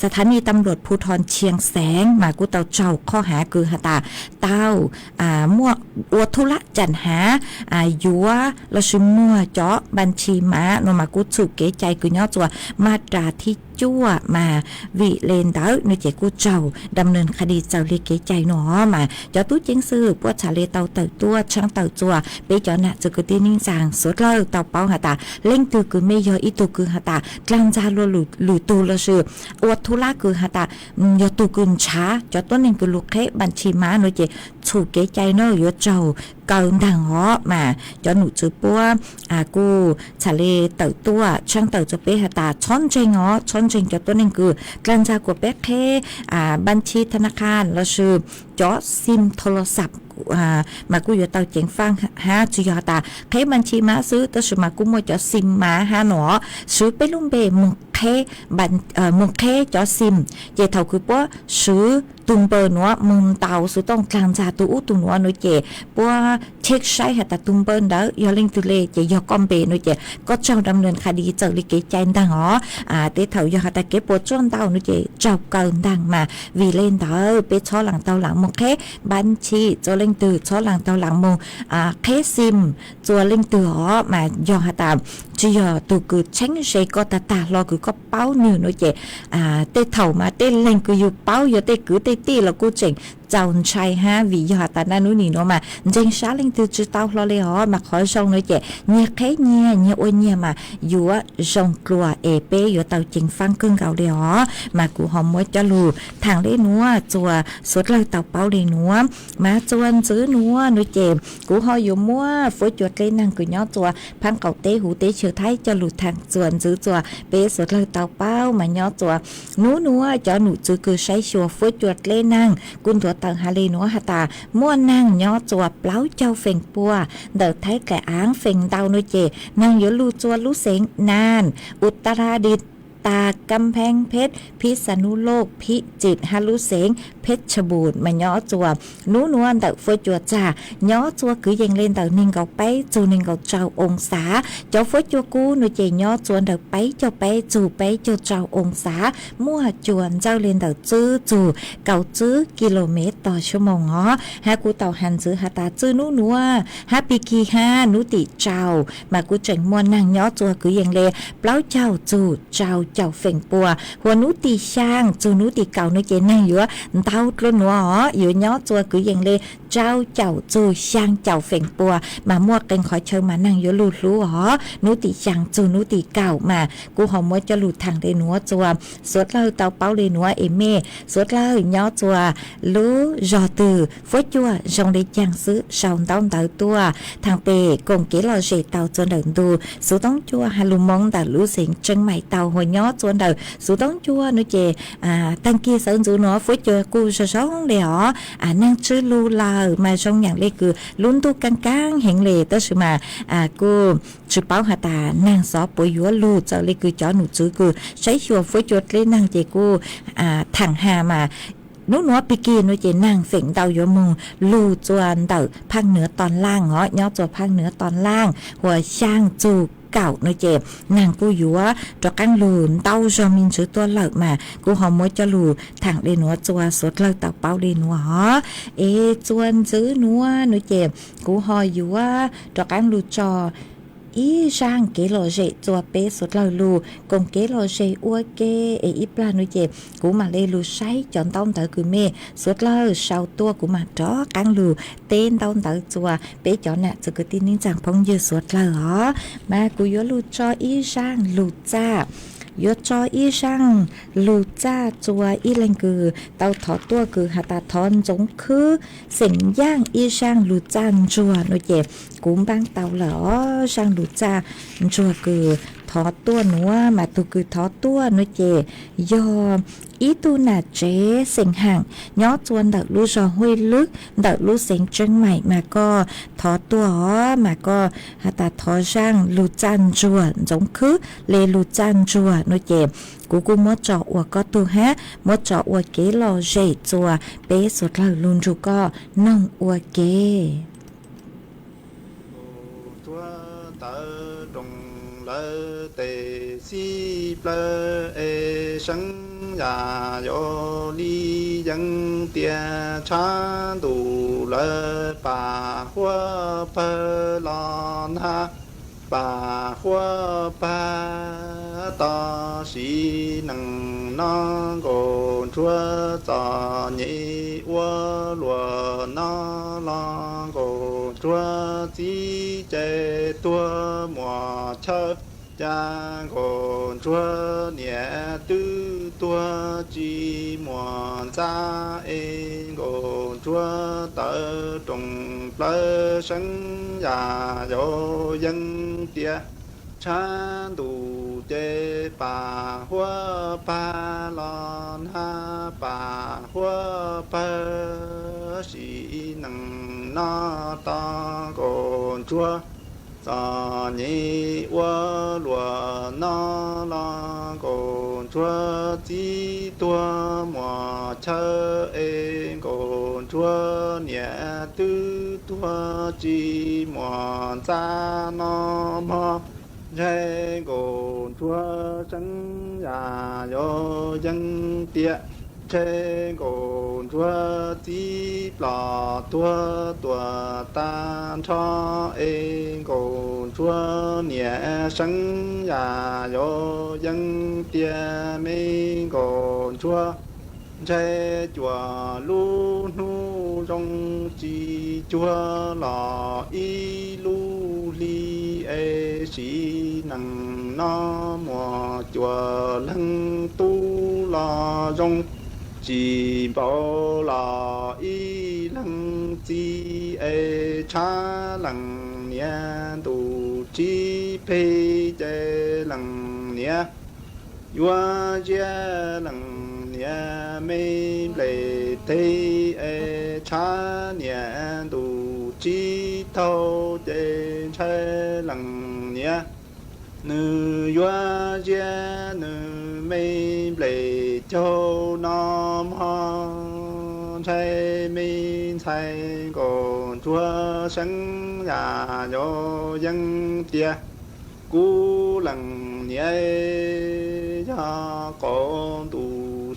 สถานีตำรวจภูธรเชียงแสงมากูเตาเจ้าข้อหาคือหาตาเต้ามั่วอวทุละจันหายัวละชิมัวเจาะบัญชีม้าโนมากูสุเก๋ใจคือย่อจัวมาตราที่จั่วมาวิเลนดาวในเจกูเจ้าดำเนินคดีเจ้าเลเก๋ใจหนอมาเจ้าตู้เจงซื้อพวกชาเลเตาเต่าตัวช่างเต่าจัวไปเจ้าหน้าจะกูตีนิ่งจางสดเล่าเต่าเป้าหาตาเล่งตือคือไม่ยออีตัวคือหาตากลางจาลัวหลุตูละชื่ออวทุละคือหาตายอตูกุนช้าเจ้าตัวนึงคือลูกเคบัญชีม้าโนเจถูกเก๋ใจเนอะยอเจ้าเกินดังหอมาจอหนูจือปัวกูชาเลเต่าตัวช่างเต่าจะไปหาตาช้อนเจงอ๋อช้อนเจงจอตัวนึงคือกลางจากว่าแป๊กเคบัญชีธนาคารแล้วชื่อจอซิมโทรศัพท์มากูอยู่เตาเจ๋งฟังหาจุยอตาเคบัญชีมาซื้อตัวสมากูมัวจอซิมมาหาหนอซื้อไปลุ่มเบมึงเคบัญมึงเคจอซิมเจเท่าคือปัวซื้อตุนเบอร์นัวมึงเตาสุต้องกลางจาตูตุนนัวนุเจปัวเช็คใช้หาตาตุนเบอร์เด้อยอลิงตุเลเจยอกอมเบนุเจก็เจ้าดำเนินคดีเจ้าลิเกใจดังอ๋อเตเท่ายอหาตาเก็บปัวจ้วนเตานุเจเจ้าเกินดังมาวีเล่นเด้อไปช้อหลังเตาหลังมึงเคบัญชีเจ้าเล่งตือช้อหลังเตาหลังมึงเคซิมจัวเล่งตืออ๋อมายอหาตาจียอตูคือเช็งเชก็ตารอคือก็เป้าหนึ่งนุเจเตเท่ามาเตเล่งคืออยู่เป้ายอเตคือเตตีแล้วกูเจ๋งเจ้าชายฮะวิยอตานานุนีโนมาเจงชาลิงตือจุดเต้าเราเลยอ๋อมาขอชงเลยเจเนี่ยแค่เนี่ยโอ้ยเนี่ยมาอยู่ว่าชงกลัวเอเป้อยู่เต้าจริงฟังกึ่งเก่าเลยอ๋อมากูหอมมวยจะรูทางเล่นัวจัวสดเลยเต้าเป้าเลยนัวมาจวนซื้อนัวนุเจกูหออยู่มัวฝุดจวดเลยนั่งกูย่อจัวพังเก่าเตหูเตเชือไทยจะหลุดทางจวนซื้อจัวเป้สดเลยเต้าเป้ามาย่อจัวนัวจะหนูจือคือใช้ชัวฝุดจวดเลยนั่งกุนตัวตังฮาเลนัวหาตาม่วนนั่งย่อจัวเปล่าเจ้าเฟ่งปัวเดิดไทยแก่อ้างเฟ่งเตาโนเจนั่งยลูจัวลูเสงนานอุตราดิต ตากำแพงเพชรพิษณุโลกพิจิตรฮารุเสงเพชรบูรณ์มาย่อจัวนู้นวลแต่เฟยจัวจ่าย่อจัวคือยังเล่นแต่นิ่งเกาไปจูนิ่งเกาเจ้าองศาเจ้าเฟยจัวกูหนูเจย่อจวนแต่ไปเจ้าไปจูไปเจ้าเจ้าองศามั่วจวนเจ้าเล่นแต่จื้อจูเก่าจื้อกิโลเมตรต่อชั่วโมงอ๋อฮากูเต่าหันจื้อฮาตาจื้อนู้นัวฮาปีกีห้านุติเจ้ามากูเจ๋งมวนนางย่อจัวคือยังเล่เปล่าเจ้าจูเจ้าเฝ่งปัวหัวนุติช่างจูนุติเก่าหนูเจนั่งอยู่เต้าล้วนหัวอ๋ออยู่ย่อจัวคือยังเล่เจ้าจูช่างเจ้าเฝ่งปัวมามั่วกันขอเชิญมานั่งอยู่ลูดรู้อ๋อนุติช่างจูนุติเก่ามากูหอมว่าจะหลุดทางเดนัวจัวสวดเล่าเตาเป้าเดนัวเอเม่สวดเล่าย่อจัวรู้รอตือฟ้จัวจงได้จังซื้อชาวเต้าเตาตัวทางเปกงเกลอเจเตาจนเดินดูสูต้องจัวฮาลุมงแต่รู้เสียงจังใหม่เตาหัวย่อจนเดินสูต้องจัวนุเจตั้งกี้เสริญจูนัวฟ้จัวกูจะช้องเดียวนั่งชื่อลูลามาช่องอย่างเล็กคือลุ้นตุกกังเห็นเลยตั้งชื่อมากูชื่อเป้าหาตานางซอปยัวลูเจ้าเล็กคือจ้อหนูจื้อคือใช้ชัวฟ้จัวเล่นนางเจกูถังหามานู้นปีกีนู้เจนั่งเฝงเตาโยมุงลูจวนเตาภาคเหนือตอนล่างเหรอย่อตัวภาคเหนือตอนล่างหัวช่างจูเก่านู้เจนางกูอยู่ว่าตัวกังลูนเตาจอมินชื่อตัวเลิกมากูหอมมวยจะลูถังเดนัวจัวสดเลิกเตาเป้าเดนัวจวนซื้อนัวนู้เจกูหออยู่ว่าตัวกังลูจออีช่างเกลอเจจัวเปสุดเราลูกงเกลอเจอัวเกอีปลานุเจกูมาเลลูใช้จอนต้องเตอคือเมสุดเราชาวตัวกูมาจ้อกังลูเต้นต้องเตอจัวเปจอนน่ะจะกตินิ่งจังพงยืดสุดเราเหรอมากูยลูจออีช่างลูจ้ายอจออีช่างลูจ้าจัวอีเลงคือเตาถอตัวคือหาตาทอนจงคือเสียงย่างอีช่างลูจ้าจัวนุเจกุ้มบางเตาเหรอช่างลูจ้าจัวคือทอตัวหนัวมาตุคือทอตัวนุเจยออีตูน่ะเจเสียงห่างย้อจวนดักลูจอห้วยลึกดักลูเสียงจังใหม่มาก็ทอตัวมาก็หาตาทอช่างลูจ้าจัวจงคือเลลูจ้าจัวนุเจกูมดจออัวก็ตูฮะมดจออัวเกลอเจจัวเปสุดเราลุนจูก็น้องอัวเกtề si plơ e sân ya yo li dân tia cha đủ lơ bà hoa pơ lon ha bà hoa pa ta si nằng nó gồ chúa cho nhị hoa lùa nó lo gồ chúa chỉ chế tua mùa chơi cha gồ chúa nhẹ tư tua chi mùa cha em gồ chúa tơ trùng plơ sân ya yo dân tia cha đủ chế bà hoa pa lon ha bà hoa pa si nằng na ta gòn chúa sa nhị hoa lùa na la gòn chúa chi tua mùa chơ em gòn chúa nhẹ tư tua chi mùa cha no mo thế gồn chúa trắng già yo dân tia thế gồn chúa tí lò tua tua tan cho em gồn chúa nhẹ trắng già yo dân tia mi gồn chúa thế chùa lu nu trong chi chúa lò y lu li e si nằng nó mùa chùa lăng tu lò trong chỉ bảo lò y lăng chi e cha lăng nia tu chi pe che lăng nia yua che lăng nia mê lệ thế e cha nia tu chi thâu chế che lăng nia nữ yua che nữ châu nam hoa trái minh trái cổ chúa sinh nhà yo dân tia cú lần nhé cho con tu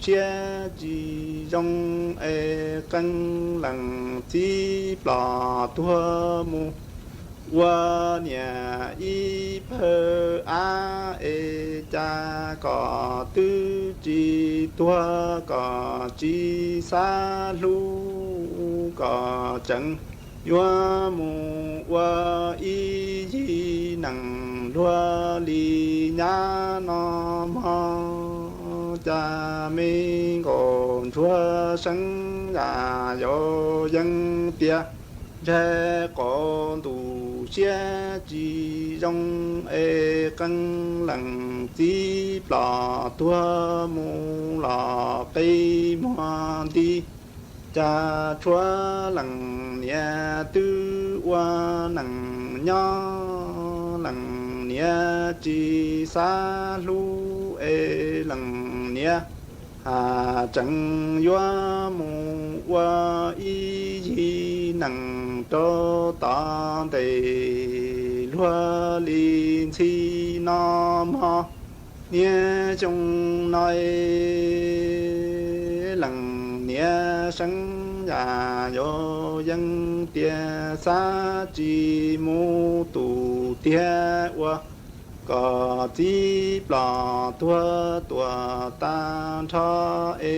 xe chỉ trong e cân lần chỉ bỏ thua mu qua nhà y phơ a e cha có tư chỉ tua có chỉ xa lu có chẳng yoa mu wa y ji năng lua li nhã no ma cha mi còn chúa sinh ra yo dân tia trẻ con tu xe chỉ trong e cân lần chỉ bỏ tua mu lò cây hoa đi cha chúa lần nhà tư qua lần nhỏ lần nhà chỉ xa lu e lần nhà hà chẳng yoa mu qua y gì năng cho ta để lúa linh chi nam ha nhé trong nói lần nhé sinh nhà yo dân tia sa chi mu tu tia wa có chỉ bỏ tua tua tan cho e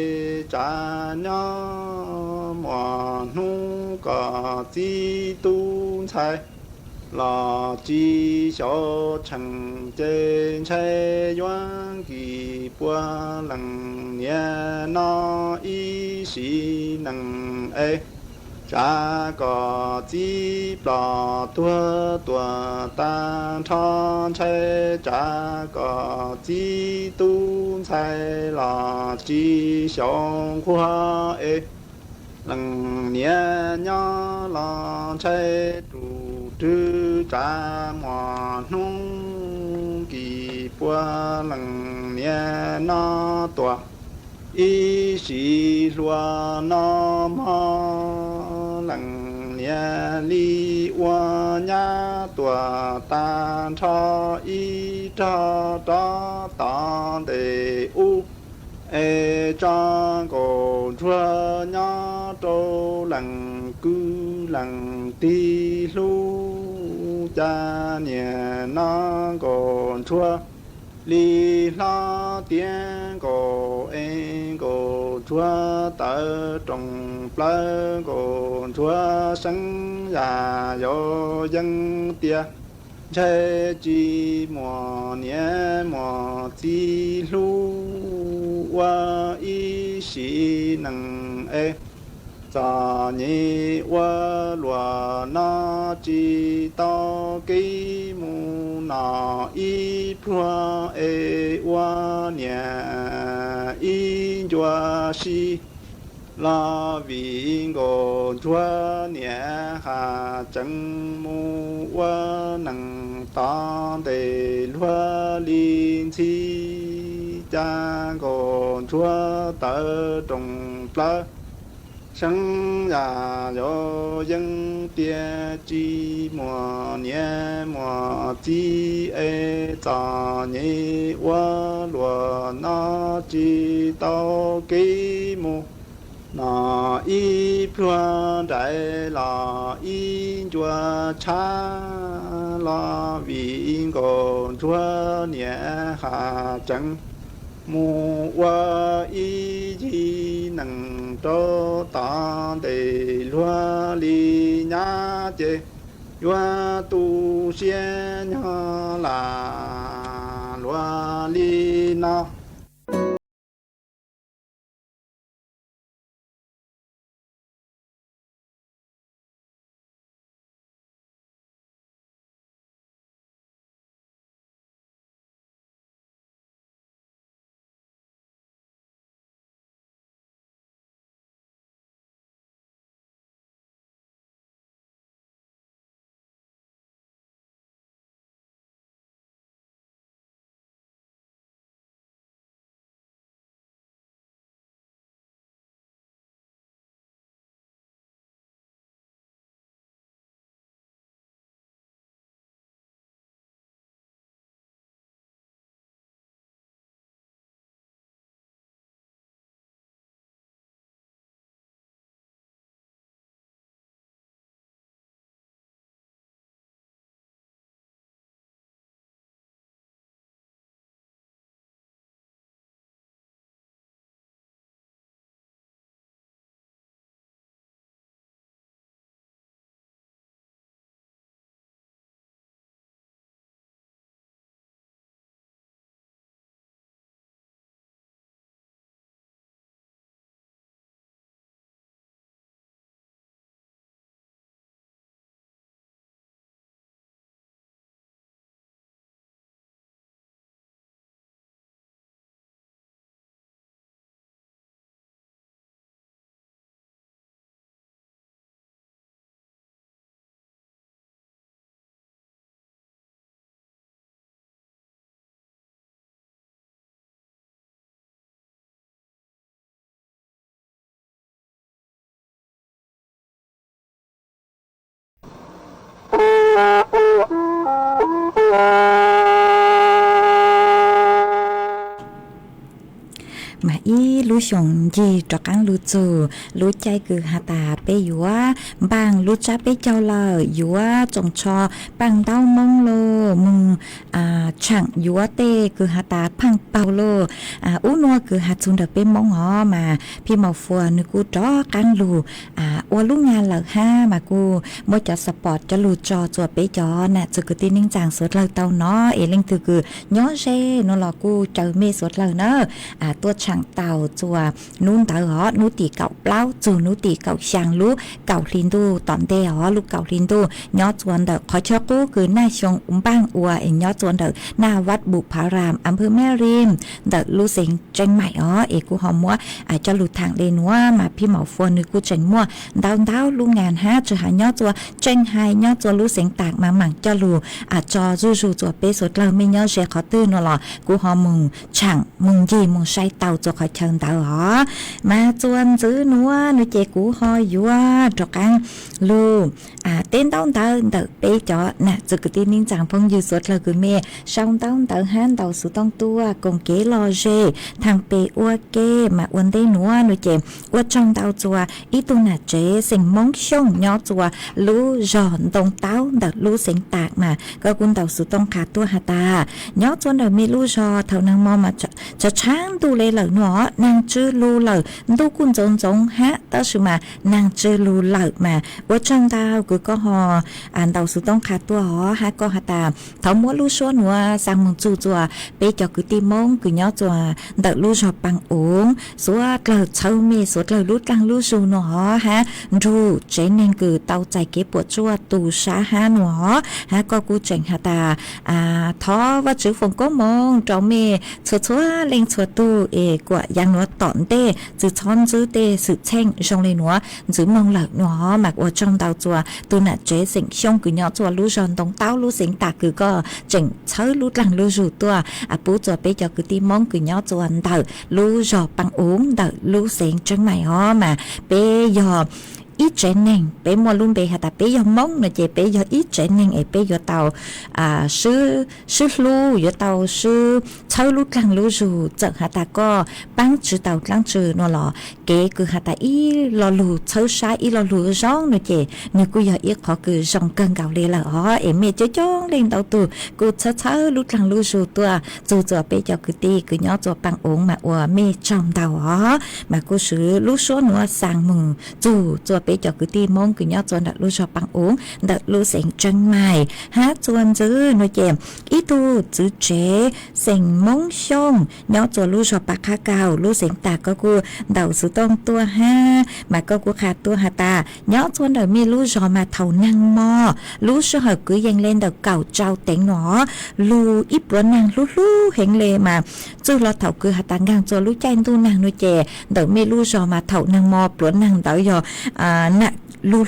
cha nhỏ mà nu có chỉ tu sai là chỉ cho thành trên trái doan kỳ qua lần nhẹ nó ý sĩ năng e cha có chỉ bỏ tua tua tan cho trái cha có chỉ tu sai là chỉ sống qua e lần nhẹ nhỏ là trái tu trư cha mà nung kỳ qua lần nhẹ nó tua ý sĩ loa nó ma lần nhẹ li hoa nhã tua tan cho ý cho đó ta để u e cha cổ chúa nhã trâu lần cư lần ti lu cha nhẹ nó cổ chúa li la tiếng cổ en cổ chúa tờ trồng plơ cổ chúa sinh ra yo dân tia chế chi mùa nhé mùa chi lu wa y sĩ năng e sa nhị wa lúa na chi to ki mu na y phua e wa nya y jua si la vi go chúa nya ha chẳng mu wa năng ta de lúa linh chi cha go chúa tờ trồng plơ sinh ra yo dân tia chi mùa nhé mùa chi e cha nhị wa lúa na chi tao ki mu na y phua đại la y chua cha la vi go chúa nhé ha chẳng mu wa y ji năng cho ta để lúa li nhã chế yoa tu xiên là lúa li na mà ý lú xong gì cho cắn lú chù lú chay cứ hà tà bê dũa bằng lú cha bê châu lờ dũa trồng cho bằng đau mông lô mùng chẳng dũa tê cứ hà tà phăng bao lô ú nua cứ hà chung đập bê mông họ màพี่màu phùa nữ cú chó cắn lú ô lú nga lờ ha mà cú mỗi cho support cho lú cho chùa bê cho nè cho cứ tin ninh chàng suốt lời tao nó ế linh từ cứ nhớ rê nó là cú chờ mê suốt lời nữa tua chẳng tàu chùa nún tàu họ nú tỉ cậu plau chùa nú tỉ cậu sang lú cậu linh đu tỏm đê họ lú cậu linh đu nhớ chuan đợt khó cho cô cứ na xong bang ua nhớ chuan đợt naวัดบุพารามอำเภอแม่ริมđợt lúเสียงเจงใหม่อ๋อเอกูหอมมัวcho lúทางเลนัวมาพี่หมอฟัวนึกกูเจงมัวดาวลูงานฮะจะหาnhớ chùaเจงไฮnhớ chùa lúเสียงตากมาหมั่งcho lú choจูchùaเป้สุดเราไม่nhớเสียขอตื้นหรอกูหอมมึงchẳngมึงgìมึงใช้เตาcho khỏi chân tàu họ mà chuan giữ núa nó chè cú hoi vua trọc ăn lu tên tao tao tao bé cho nè giờ cái tin chàng phong dư suốt là cứ mẹ xong tao tao han tao số tông tua cùng kế lo dê thằng bé ua kê mà uốn đây núa nó chè ua trong tao chùa ít tu nè chế sinh mong xong nhỏ chùa lu giòn tông tao tao lu sinh tạc mà có quân tao số tông khá tua hà ta nhỏ chuan đời mẹ lu giò thầu năng mò mà cho sáng tu lê lời nó nàng chưa lu lời tu quân giống hát đó sự mà nàng chưa lu lời mà ở trong tao cứ có họ tàu sự tông khá tua họ hát có hà ta thấu múa lu số nữa sang mừng chu chùa bây giờ cứ tim mông cứ nhớ chùa đợi lu giọt bằng uống số lời sâu mê số lời lút căng lu su nó ha ru chế nên cứ tàu chạy kế bộ chùa tù xã ha nó ha có cú chỉnh hà ta thó và chữ phòng có mông trong mê chúa lên chúa tu của giang nó tỏn tê chữ chọn chữ tê sự chen trong lên nó chữ mong lạc nó mặc ở trong tàu chùa tu nè chế sinh xong cứ nhỏ chùa lú giòn tông táo lú sinh tạc cứ có chỉnh chơi lú lăng lú rủ tua bố chùa bé cho cứ tim mong cứ nhỏ chùa đợi lú giò bằng uống đợi lú sinh chân mày ho mà bé giờ ít trẻ neng bé mua luôn bé hạt bé giờ mông là chị bé giờ ít trẻ neng ấy bé giờ tàu sư lu giờ tàu sư chơi lú lăng lú rủ chợ hạt có băng chữ tàu lăng chữ nó lọ kế cứ hạt ít lò lù chơi sai ít lò lù rong nữa chị nếu cứ giờ ít khó cứ rong cơn gạo lên là em mẹ cho lên tàu tù cứ chơi lú lăng lú rủ tua dù bé cho cứ ti cứ nhỏ cho bằng uống mà mẹ trong tàu mà cứ sử lú số nữa sang mừng dù bé cho cứ ti mong cứ nhỏ cho đặt lú cho bằng uống đặt lú sành chân mày hát chuan chứ nó chèm ít tu chữ chế sành mong xong nhỏ cho lú cho bạc khá cao lú sành tạc có cô đầu sự tông tua ha mà có cô khá tua hà ta nhỏ chuan đời mi lú cho mà thầu năng mò lú cho hợp cứ dành lên đầu cầu trao tiếng nó lú ít bữa năng lú hẹn lệ mà chứ lo thầu cứ hà ta ngang cho lú chay tu năng nó chè đời mi lú cho mà thầu năng mò bữa năng đỡ giờ nè lu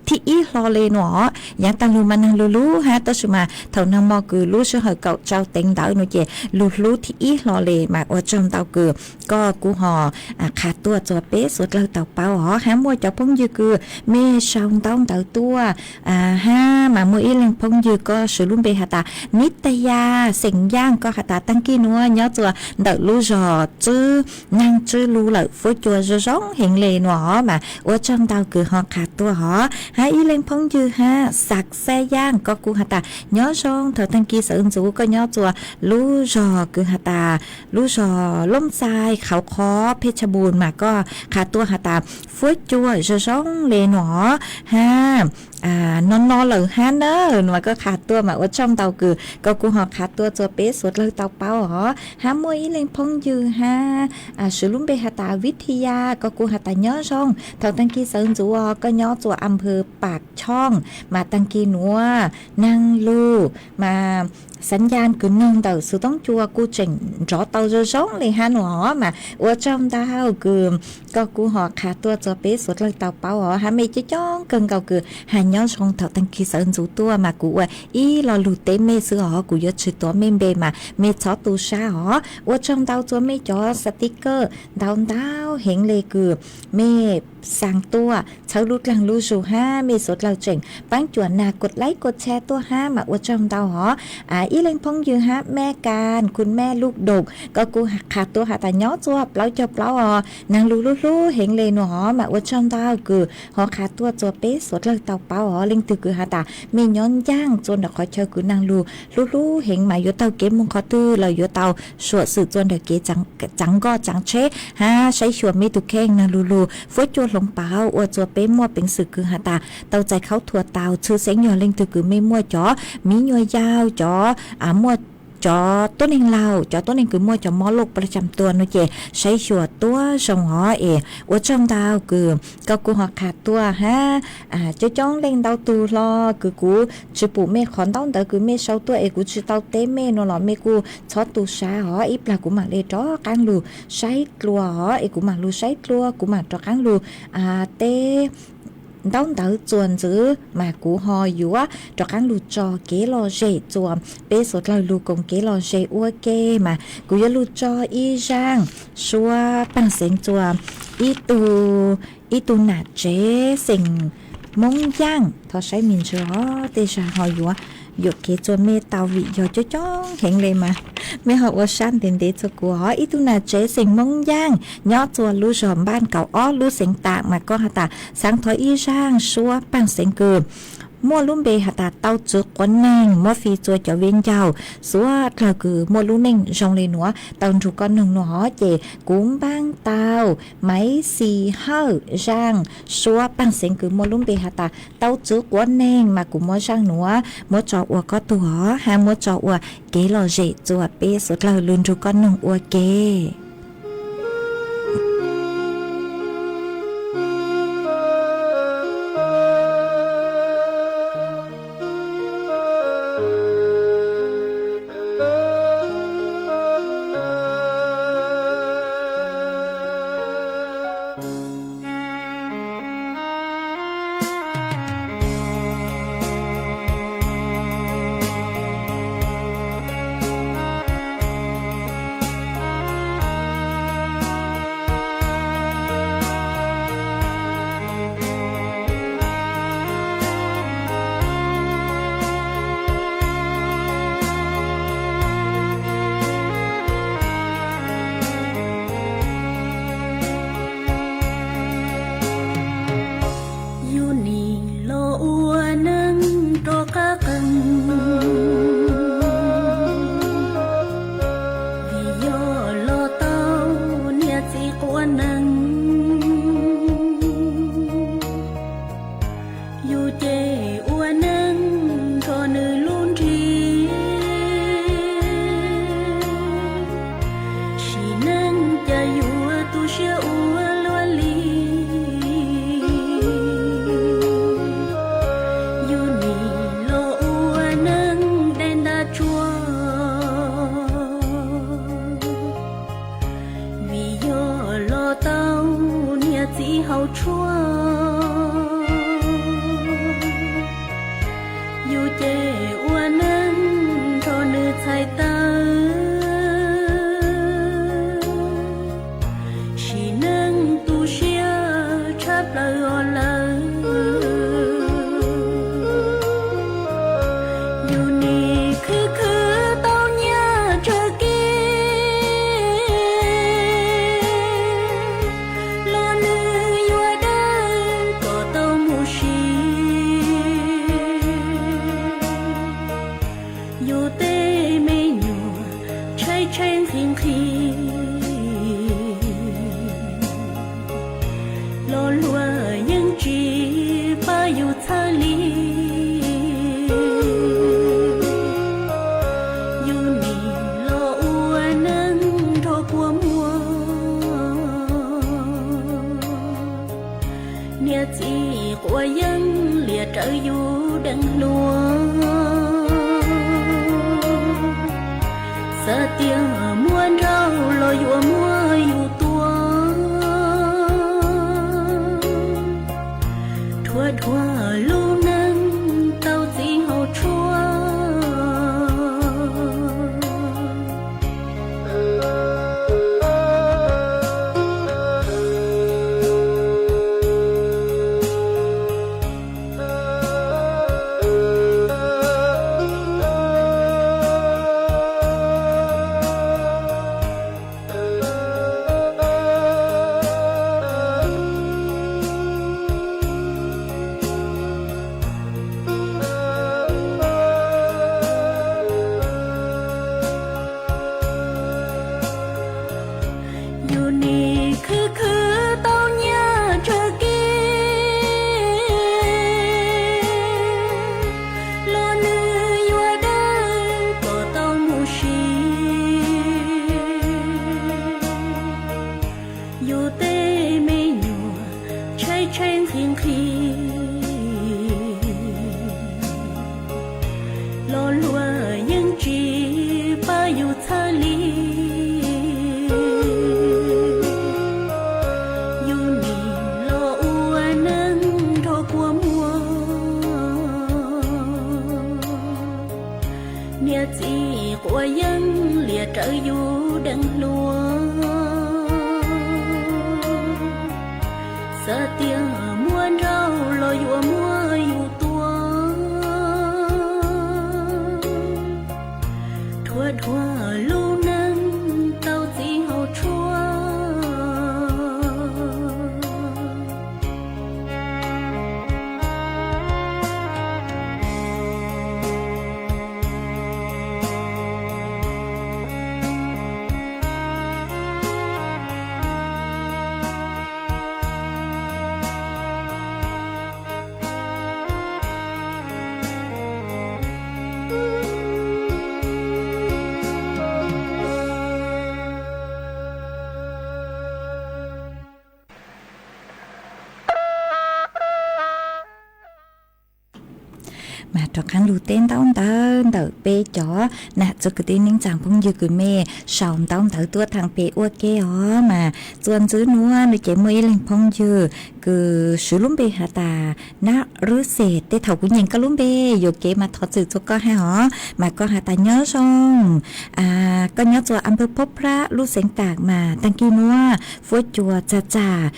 thì ít lo lên nó dạng tăng lu mà năng lu ha tới mà thầu năng mò cứ lu sẽ hơi cậu trao tiếng đỡ nó chè lu thì ít lo lên mà ở trong tàu cứ có cú họ khá tua cho bé suốt lâu tàu bao họ hám mua cho phong dư cứ mê xong tông tàu tua ha mà mua ít lên phong dư có sự luôn bê hà ta nít tay ya sình giang có hà ta tăng kia nữa nhớ chùa đợi lu giò chứ năng chứ lu lợi phối chùa rồi giống hiện lệ nó mà ở trong tàu cứ họ khá tua họ hãy ý lên phong dư ha sạc xe giang có cú hà ta nhớ xong thợ tăng kia sở ứng dụ có nhớ chùa lu giò cứ hà ta lu giò lông sai khảo khóเพชรบูรณ์มาก็ขาตัวหาตาฟุ้ยจั่วจะร้องเลนหนอฮะนอนเลยฮะเนอะmàก็ขาตัวmà ở trong tàu cứ có cô họขาตัวcho bé suốt lời tàu bao hả hả mua ý lên phong dư ha sử dụng bê hà tàวิทยาก็cô hà tà nhớ xong thầu tăng kỳ sơn chủ có nhớ chủอำเภอปากช่องมาtăng kỳนัวนั่งลูมาสัญญาณcứ nâng tàu sự tống chua cô chỉnh rõ tàu rồi giống liền ha nó mà ở trong tàu cứ có cô họ khá tua cho bé suốt lời tàu bao họ hả mấy chứ chón cần cầu cứ hà nhớ xong thọ tăng kỳ sơn dù tua mà cụ ý lo lụt tế mê xưa họ cụ nhớ chữ tua mê bề mà mê chó tu sa họ ở trong đau tua mê cho sticker đau hiện lệ cửa mê sang tua cháu lút lăng lưu dù ha mê sốt lao chỉnh bán chuẩn nàกดไลค์กดแชร์ตัวha mà ở trong đau họ ý lên phong dư ha mẹการคุณแม่ลูกดกก็กูขาดตัวหาแต่ย้อตัวเปล่าจะเปล่านางลูเห็นเลยหนูหอมาว่าช่องดาวคือหอขาดตัวเป๊ะสดเลยเตาเปล่าหอเล่งตือคือหาตาไม่ย้อนย่างจนดอกคอยเชอคือนางลูเห็นมาอยู่เตาเก็บมุงคอตื้อเราอยู่เตาสวดสื่อจนเด็กเก๋จังก็จังเชฮะใช้ชวนไม่ตุกแข้งนางลูฟุ้ยจวนหลงเปล่าอวดตัวเป๊ะมั่วเป็นสื่อคือหาตาเตาใจเขาถั่วเตาชื่อเสียงหยอเล่งตือคือไม่มั่วจ๋อมีหน่วยยาวจ๋อมั่วจอต้นเองเราจอต้นเองคือมั่วจอมอลูกประจำตัวนู่นเจใช้ชัวตัวสงหอว่าจอมดาวคือก็กูหอขาดตัวฮะจะจ้องเล่งดาวตูรอคือกูจะปูเมฆขอนต้องแต่คือเมฆเสาตัวกูจะเตาเต้เมฆนอนหล่อเมฆกูชอตูชาหออีปลากูหมักเลยจ้อกังลูใช้กลัวหอกูหมักลูใช้กลัวกูหมักจ้อกังลูเต้đóng đỡ chuồn giữ mà cú hò dúa cho các lù cho kế lo dễ chuồn bê số lời lù cùng kế lo dễ ua kê mà cú lù cho y giang xua bằng sen chuồn y tu nạt chế sinh mông giang thọ say mình rõ tê sa hò dúa dụ kế chuồn mê tàu vị dò cho chó hẹn lệ mà mẹ học ở san tiền để cho của họ ít tu là chế sinh mông giang nhớ chuồn lú giòm ban cậu ó lú sinh tạ mà con hả tạ sáng thói y giang xua bằng sinh cừm mua luôn bề hạt tạt tàu trước quán neng mua phi chua cho viên giàu số là cứ mua luôn neng trong lên nữa tàu chủ con nương nó chè cúm bang tàu máy xì hơ giang số bằng sinh cứ mua luôn bề hạt tạt tàu trước quán neng mà cũng mua giang nữa mua cho ua có tuổi hay mua cho ua kế lò dễ chua bê số là luôn chủ con nương ua kê thua lưu nâng đằng lúa giờ tiếng muôn rau lò dùa mua dù tua thua thua lu nâng tao chỉ hậu chua mà cho khăn lù tên tao tao bê chó nè cho cái tên những chàng phong dư cứ mê sòng tao tua thằng bê ua kê ó mà chuan chứ núa nó chạy mê lên phong dư cứ sử lúm bê hà tà nó rứ xệ tê thầu của nhìn có lúm bê dù kê mà thọ sự cho có hai hó mà có hà tà nhớ xong có nhớ cho âm bơ pop ra lú sánh tạc mà tăng kia núa phối chùa cha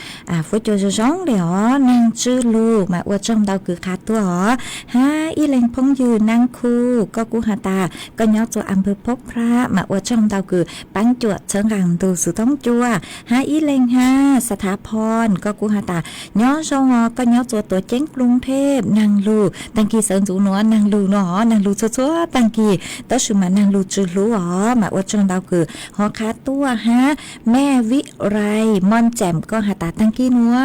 phối chùa cho giống để ó năng chư lù mà ua trong tao cứ khá tua ó ha y lên phong dư năng khu có cú hà tà có nhớ cho âm bơ pop ra mà ua trong tao cứ bán chuột chấn rằng từ sự thống chua ha y lên haสถาพรก็กูหาตาย้อซองก็ย้อตัวเจ้งกรุงเทพนางลูตังกีเสริญจูนัวนางลูเนาะนางลูชัวตังกีต้อชื่อมานางลูจือลูอ๋อมาว่าจังดาวคือฮอคาตัวฮะแม่วิไรมอนแจ่มก็หาตาตังกีนัว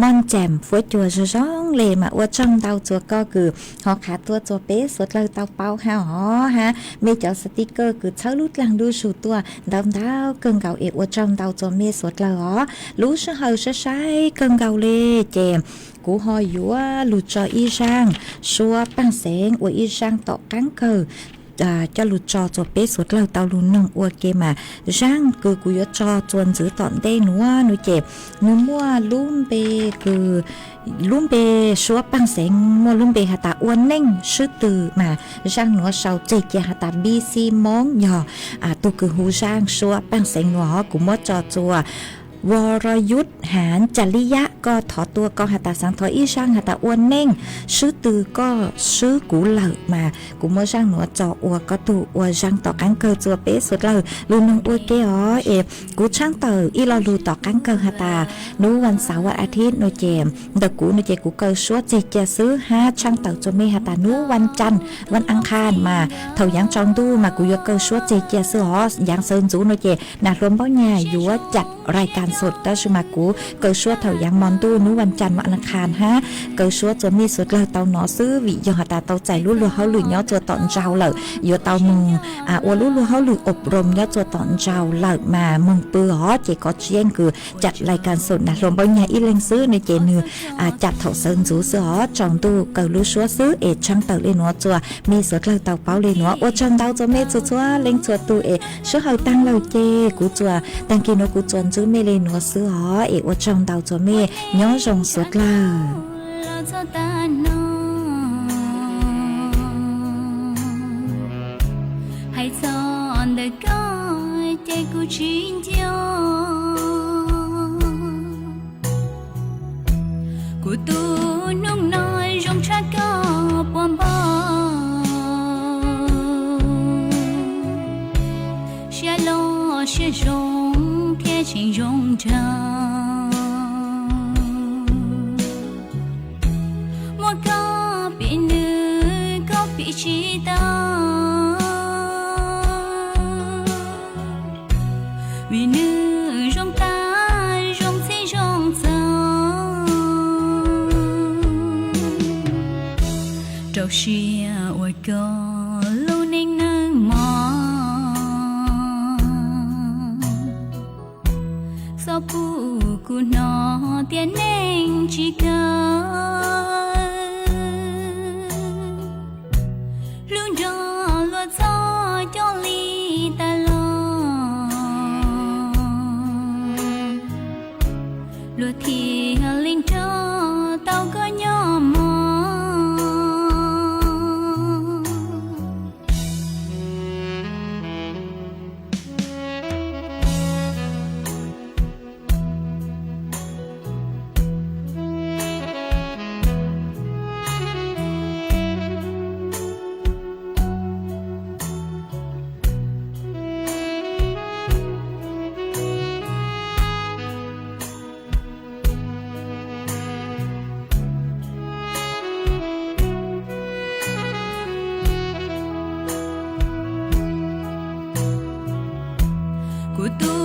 มอนแจ่มฝวยจัวซองเลยมาว่าจังดาวจัวก็คือฮอคาตัวจัวเป๊ะสดเลยเตาเป้าฮะอ๋อฮะมีเจ้าสติกเกอร์คือเช้าลุดลังดูสู่ตัวดาวเกิงเก่าเอกว่าจังดาวจัวเมสดเลยอ๋อรู้เชื่อเฮาเชื่อใช้เกิงเก่าเลยเจมกูหอยยัวลุดจออีช่างชัวปังแสงอวยอีช่างต่อกังเกอcho lụt cho bé suốt lâu tao luôn nông ua kia mà rang cứ cú cho chuồn giữ tọn đây nữa nuôi chẹp nuôi mua lúm bê cứ lúm bê xóa băng sén mua lúm bê hà ta uốn nênh sư từ mà rang nữa sau chạy kia hà ta bc món nhỏ tôi cứ hú rang xóa băng sén nữa cũng mất cho chùaวรยุทธหารจริยะก็ถอตัวก็หาตาสังถอยอีช่างหาตาอ้วนเน่งซื้อตือก็ซื้อกูเหล่ามากูเมื่อช่างหนัวจออัวก็ตูอัวช่างต่อกันเกิดจัวเป๊ะสุดเลยลูนงอัวเกอ๋อกูช่างต่ออีรอลูต่อกันเกิดหาตานู้วันเสาร์วันอาทิตย์โนเจมเด็กกูโนเจกูเกิดชัวเจจะซื้อ5ช่างต่อจนไม่หาตานู้วันจันทร์วันอังคารมาเท่ายังจองดูมากูยกเกิดชัวเจจะซื้ออ๋อยังเซินจูโนเจน่ารวมเป้าใหญ่ยัวจัดรายการสดได้ชิมากูเกิดชัวเท่ายังมอนตู้นู้วันจันทร์วันอังคารฮะเกิดชัวจนมีสุดเลยเตาหนอซื้อวิยอตาเตาใจรู้รัวเขาหลุยย้อตัวตอนเจ้าเลยยอเตามึงอวรู้รัวเขาหลุยอบรมย้อตัวตอนเจ้าเลยมามึงปื้ออ๋อเจก็เชียงคือจัดรายการสดนะรวมบางอย่างอีเล็งซื้อในเจนือจัดเถาเซินจูซื้ออ๋อจองตู้เกิดรู้ชัวซื้อช่างเตาเลยหนัวจัวมีสุดเลยเตาเป้าเลยหนัวอจังเตาจะเมจัวจัวเล็งจัวตู้ชัวเขาตั้งเราเจกูจัวตั้งกินกูจวนจื้อเมเลยหนัวซื้ออ๋อว่าจองเตาจัวเมย้อจงสุดเลยhãy chọn đời coi chạy của chính nhau của tôi nung nói trong trái cỏ bom bò sẽ lo sẽ rong phía trên rong trăng một có bị nữ có bị chỉ ta vì nữ rong ta rong si rong sâu trâu xia ôi có lâu nên nâng mò sao phụ cụ nó tiền nên chỉ cần luôn đó luôn cho ly ta lúa thì linh cho tao có nhỏ mò của tu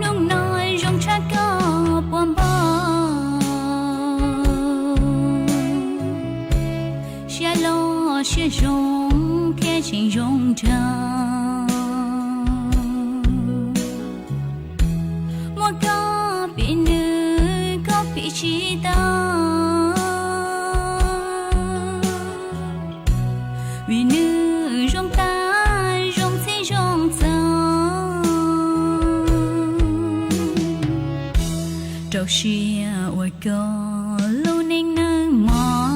nung nói rong cha có bom bò xa lo xa rong kia trình rong trăng mua có bị nữ có bị chi ta vì nữ rong ta rong si rong trăng trâu xia ôi có lâu nên nâng mò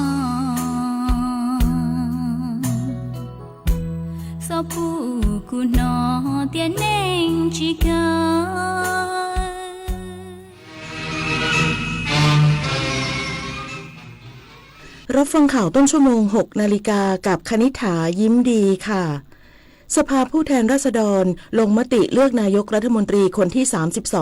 sao phụ của nó tiền nên chỉ cần รับฟังข่าวต้นชั่วโมง 6 นาฬิกากับคณิษฐายิ้มดีค่ะ สภาผู้แทนราษฎรลงมติเลือกนายกรัฐมนตรีคนที่ 32